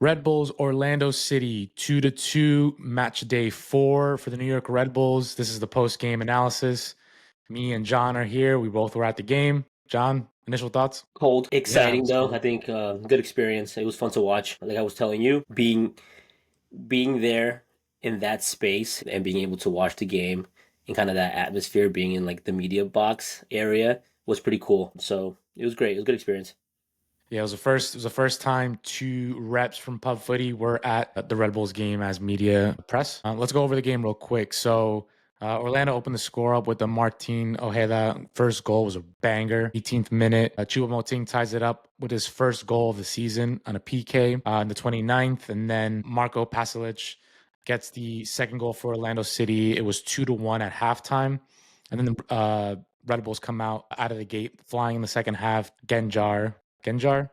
Red Bulls, Orlando City, 2-2, match day 4 for the New York Red Bulls. This is the post-game analysis. Me and John are here. We both were at the game. John, initial thoughts? Cold, Yeah, it exciting was though. I cool. think good experience. It was fun to watch. Like I was telling you, being there in that space and being able to watch the game and kind of that atmosphere, being in like the media box area was pretty cool. So it was great. It was a good experience. Yeah, it was the first time two reps from Pub Footy were at the Red Bulls game as media press. Let's go over the game real quick. So Orlando opened the score up with the Martin Ojeda first goal was a banger. 18th minute, Choupo-Moting ties it up with his first goal of the season on a PK in the 29th, and then Marco Pasalic gets the second goal for Orlando City. It was 2-1 at halftime, and then the Red Bulls come out of the gate flying in the second half. Genjar.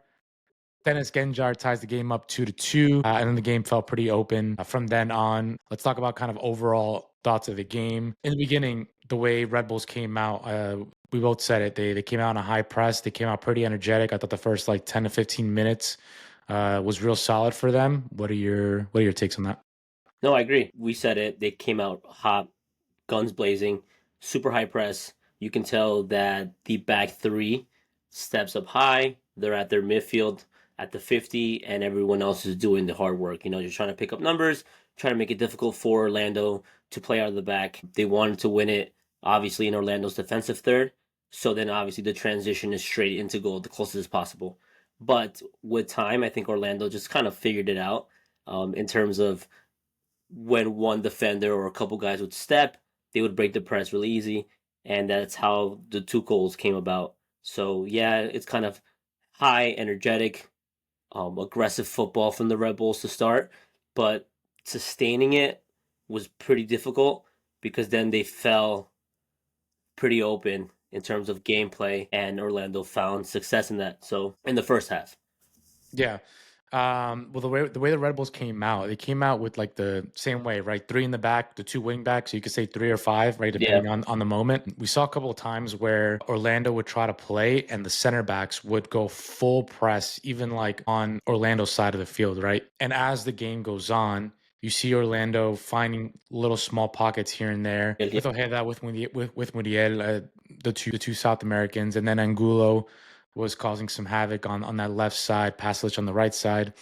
Dennis Genjar ties the game up 2-2, and then the game felt pretty open from then on. Let's talk about kind of overall thoughts of the game. In the beginning, the way Red Bulls came out, we both said it. They came out on a high press. They came out pretty energetic. I thought the first like 10 to 15 minutes was real solid for them. What are your takes on that? No, I agree. We said it. They came out hot, guns blazing, super high press. You can tell that the back three steps up high. They're at their midfield at the 50, and everyone else is doing the hard work. You know, you're trying to pick up numbers, trying to make it difficult for Orlando to play out of the back. They wanted to win it, obviously, in Orlando's defensive third. So then, obviously, the transition is straight into goal, the closest as possible. But with time, I think Orlando just kind of figured it out in terms of when one defender or a couple guys would step, they would break the press really easy, and that's how the two goals came about. So yeah, it's kind of high, energetic, aggressive football from the Red Bulls to start, but sustaining it was pretty difficult because then they fell pretty open in terms of gameplay, and Orlando found success in that. So in the first half, Yeah. Well, the way the Red Bulls came out, they came out with like the same way, right? Three in the back, the two wing backs. So you could say three or five, right? yeah, Depending on the moment. We saw a couple of times where Orlando would try to play and the center backs would go full press, even like on Orlando's side of the field, right? And as the game goes on, you see Orlando finding little small pockets here and there. yeah, With Ojeda, with Muriel, the two South Americans, and then Angulo was causing some havoc on that left side, Pasalic on the right side.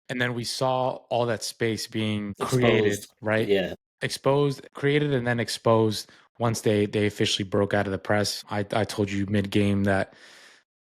And then we saw all that space being created, exposed, right? yeah. Exposed, created, and then exposed once they officially broke out of the press. I told you mid game that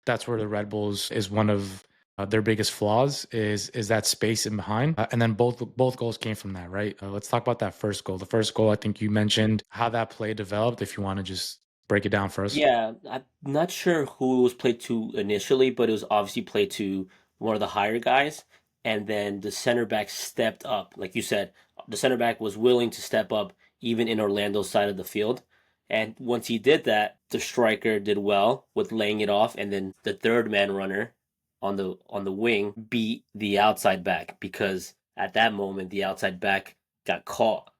that's where the Red Bulls is one of their biggest flaws is that space in behind, and then both goals came from that, right? Let's talk about that first goal. The first goal, I think you mentioned how that play developed. If you want to just break it down for us. Yeah, I'm not sure who it was played to initially, but it was obviously played to one of the higher guys. And then the center back stepped up. Like you said, the center back was willing to step up even in Orlando's side of the field. And once he did that, the striker did well with laying it off, and then the third man runner on the wing beat the outside back because at that moment the outside back got caught.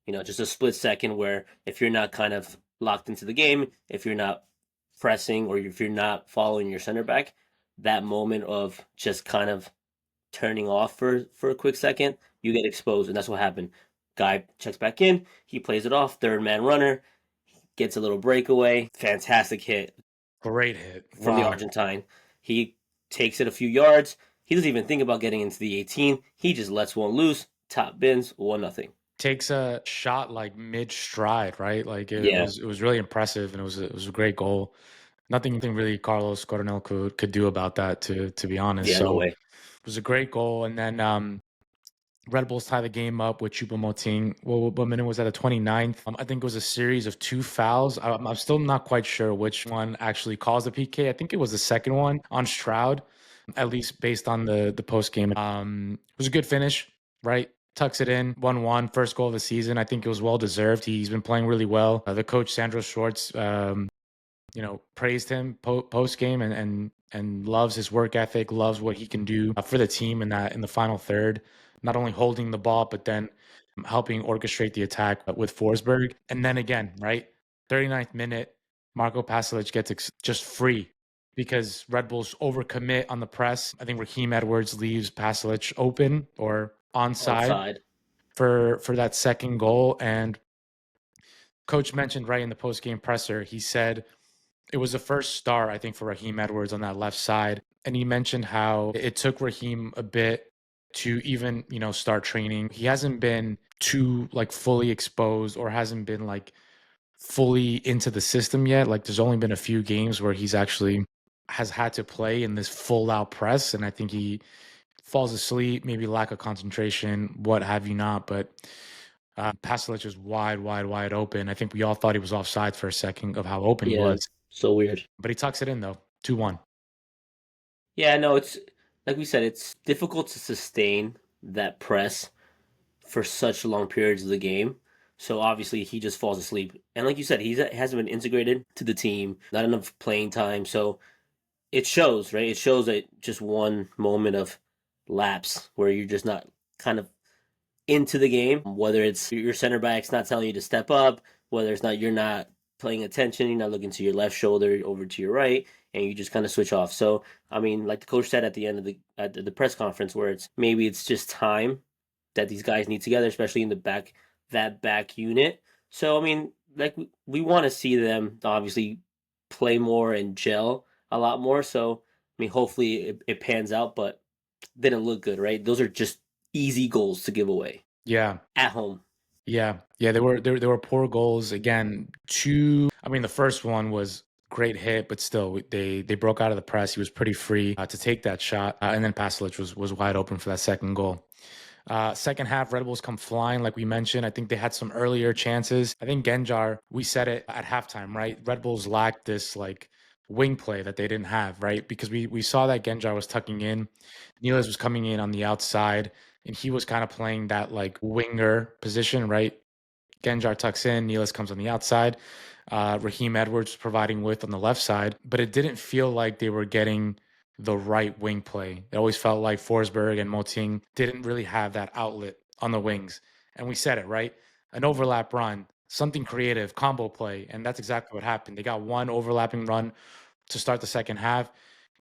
You know, just a split second where if you're not kind of locked into the game, if you're not pressing or if you're not following your center back, that moment of just kind of turning off for a quick second, you get exposed, and that's what happened. Guy checks back in, he plays it off, third man runner, gets a little breakaway, fantastic hit Great hit. from the Wow. Argentine. He takes it a few yards. He doesn't even think about getting into the 18. He just lets one loose, top bins, 1-0. Takes a shot like mid stride, right? Like it Yeah, was it was really impressive, and it was a great goal. Nothing really Carlos Coronel could do about that, to be honest. yeah, no So way. it was a great goal, and then Red Bulls tie the game up with Choupo-Moting. What minute was that? The 29th. I think it was a series of two fouls. I'm still not quite sure which one actually caused the PK. I think it was the second one on Stroud, at least based on the post game. It was a good finish, right? Tucks it in, 1-1, first goal of the season. I think it was well deserved. He's been playing really well. The coach Sandro Schwartz, praised him post game and loves his work ethic, loves what he can do for the team in the final third. Not only holding the ball, but then helping orchestrate the attack with Forsberg. And then again, right, 39th minute, Marco Pasalic gets just free. because Red Bulls overcommit on the press. I think Raheem Edwards leaves Pasalic open or onside onside. for that second goal. And coach mentioned right in the post game presser, he said it was the first start, I think, for Raheem Edwards on that left side. And he mentioned how it took Raheem a bit to even, start training. He hasn't been too like fully exposed or hasn't been like fully into the system yet. Like there's only been a few games where he's actually has had to play in this full out press. And I think he falls asleep, maybe lack of concentration, what have you not. But Pasalic is wide, wide, wide open. I think we all thought he was offside for a second of how open he Yeah, was. so weird. But he tucks it in though. 2-1. Yeah, no, it's like we said, it's difficult to sustain that press for such long periods of the game. So obviously he just falls asleep. And like you said, he hasn't been integrated to the team, not enough playing time. So it shows, right? It shows that just one moment of lapse where you're just not kind of into the game, whether it's your center back's not telling you to step up, whether it's not you're not paying attention, you're not looking to your left shoulder over to your right, and you just kind of switch off. So I mean, like the coach said at the end of the press conference, where it's just time that these guys need together, especially in the back unit. So I mean, like we want to see them obviously play more and gel a lot more. So I mean, hopefully it pans out, but didn't look good, right? Those are just easy goals to give away Yeah. at home. Yeah. Yeah. There were poor goals. Again, two. I mean, the first one was great hit, but still they broke out of the press. He was pretty free to take that shot. And then Pasalic was wide open for that second goal. Second half, Red Bulls come flying, like we mentioned. I think they had some earlier chances. I think Genjar, we said it at halftime, right? Red Bulls lacked this like wing play that they didn't have, right? Because we saw that Genjar was tucking in, Neelis was coming in on the outside, and he was kind of playing that like winger position, right? Genjar tucks in, Neelis comes on the outside. Raheem Edwards providing width on the left side, but it didn't feel like they were getting the right wing play. It always felt like Forsberg and Moting didn't really have that outlet on the wings. And we said it, right? An overlap run, something creative, combo play. And that's exactly what happened. They got one overlapping run to start the second half.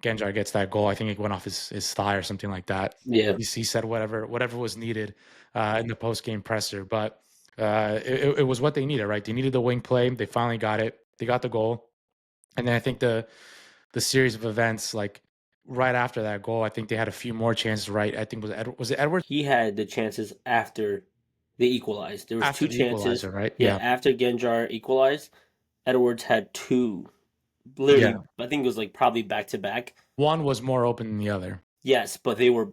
Genjar gets that goal. I think it went off his thigh or something like that. Yeah. He said whatever was needed in the post game presser. But it was what they needed, right? They needed the wing play. They finally got it. They got the goal. And then I think the series of events, like right after that goal, I think they had a few more chances. Right? I think was it Edwards He had the chances after they equalized. There was after two the chances. equalizer, right? Yeah, Yeah, after Genjar equalized, Edwards had two. yeah. Literally, I think it was like probably back to back. One was more open than the other. Yes, but they were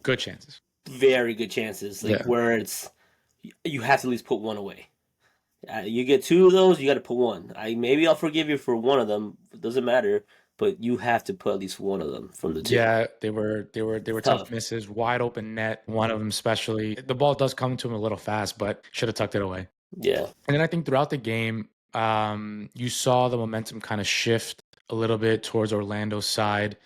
Good chances. very good chances. Like Yeah, where it's you have to at least put one away. You get two of those, you got to put one. Maybe I'll forgive you for one of them. It doesn't matter, but you have to put at least one of them from the two. yeah. They were tough Tough. misses. Wide open net. One of them especially. The ball does come to him a little fast, but should have tucked it away. Yeah. And then I think throughout the game, you saw the momentum kind of shift a little bit towards Orlando's side.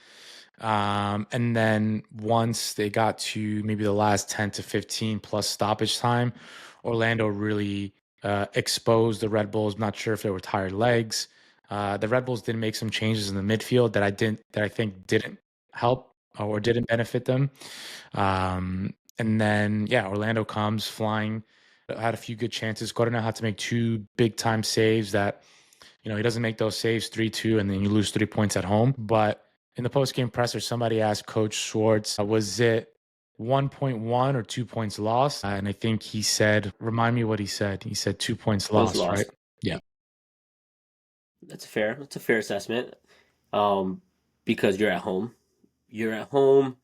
And then once they got to maybe the last 10 to 15 plus stoppage time, Orlando really exposed the Red Bulls. I'm not sure if they were tired legs. The Red Bulls did make some changes in the midfield that I think didn't help or didn't benefit them. And then yeah, Orlando comes flying. Had a few good chances. Corona had to make two big time saves that, he doesn't make those saves 3-2, and then you lose 3 points at home. But in the post-game presser, somebody asked Coach Schwartz, was it 1.1 or 2 points lost? And I think he said, remind me what he said. He said 2 points Points lost, right? lost. Yeah. That's fair. That's a fair assessment. Um, because you're at home. You're at home.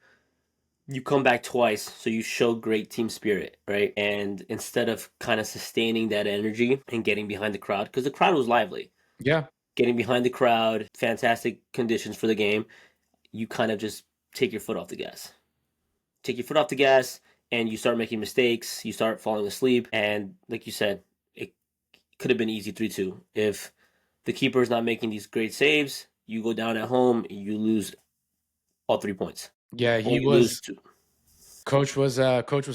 You come back twice, so you show great team spirit, right? And instead of kind of sustaining that energy and getting behind the crowd, because the crowd was lively, Yeah. getting behind the crowd, fantastic conditions for the game, you kind of just take your foot off the gas. Take your foot off the gas, and you start making mistakes. You start falling asleep, and like you said, it could have been easy 3-2 if the keeper is not making these great saves. You go down at home, you lose all 3 points, Yeah, or he you lose was two. coach was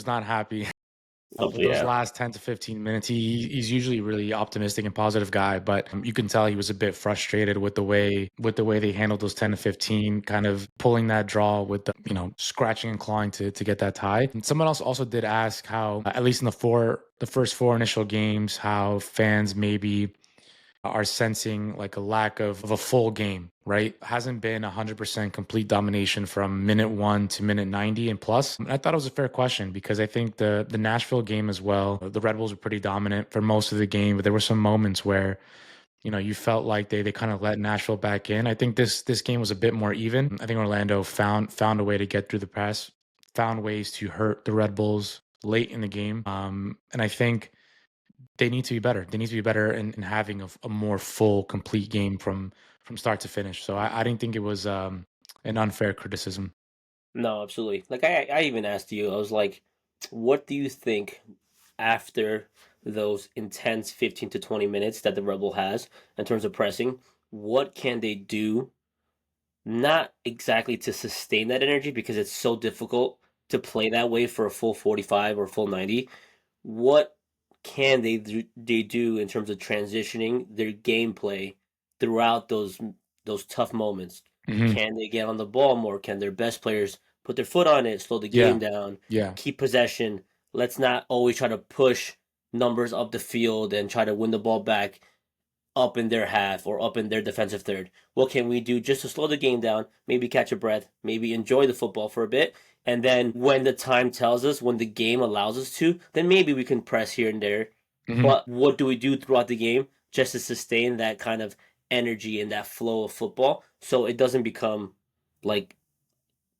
not happy. Oh Those yeah. last 10 to 15 minutes, he's usually a really optimistic and positive guy, but you can tell he was a bit frustrated with the way they handled those 10 to 15, kind of pulling that draw with the, scratching and clawing to get that tie. And someone else also did ask how, at least in the first four initial games, how fans maybe are sensing like a lack of a full game, right? Hasn't been 100% complete domination from minute 1 to minute 90 and plus. And I thought it was a fair question because I think the Nashville game as well, the Red Bulls were pretty dominant for most of the game, but there were some moments where you felt like they kind of let Nashville back in. I think this game was a bit more even. I think Orlando found a way to get through the press, found ways to hurt the Red Bulls late in the game. And I think they need to be better. They need to be better in having a more full, complete game from start to finish. So I didn't think it was an unfair criticism. No, absolutely. Like I even asked you, I was like, what do you think after those intense 15 to 20 minutes that the Rebel has in terms of pressing? What can they do? Not exactly to sustain that energy because it's so difficult to play that way for a full 45 or full 90. What can they do in terms of transitioning their gameplay throughout those tough moments? Hmm. Can they get on the ball more? Can their best players put their foot on it, slow the game Yeah, down, yeah. keep possession? Let's not always try to push numbers up the field and try to win the ball back up in their half or up in their defensive third. What can we do just to slow the game down, maybe catch a breath, maybe enjoy the football for a bit? And then when the time tells us, when the game allows us to, then maybe we can press here and there. Hmm. But what do we do throughout the game just to sustain that kind of energy and that flow of football so it doesn't become like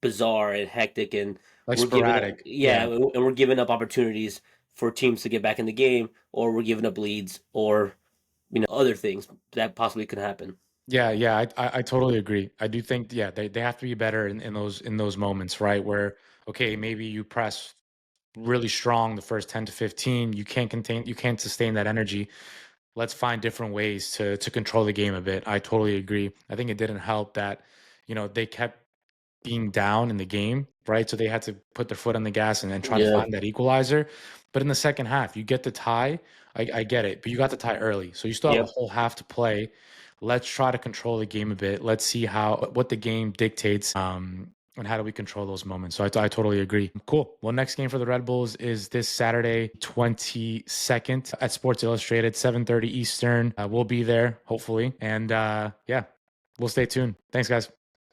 bizarre and hectic and Like we're giving up, sporadic. yeah, Yeah. and we're giving up opportunities for teams to get back in the game, or we're giving up leads, or other things that possibly could happen. Yeah, yeah, I totally agree. I do think, yeah, they have to be better in those moments, right? Where, okay, maybe you press really strong the first 10 to 15, you can't sustain that energy. Let's find different ways to control the game a bit. I totally agree. I think it didn't help that, they kept being down in the game, right? So they had to put their foot on the gas and try to Yeah. find that equalizer. But in the second half, you get the tie. I get it, but you got the tie early, so you still have a Yep. whole half to play. Let's try to control the game a bit. Let's see what the game dictates. And how do we control those moments? So I totally agree. Cool. Well, next game for the Red Bulls is this Saturday, 22nd at Sports Illustrated, 7:30 Eastern. We'll be there, hopefully. And yeah, we'll stay tuned. Thanks, guys.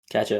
Catch up.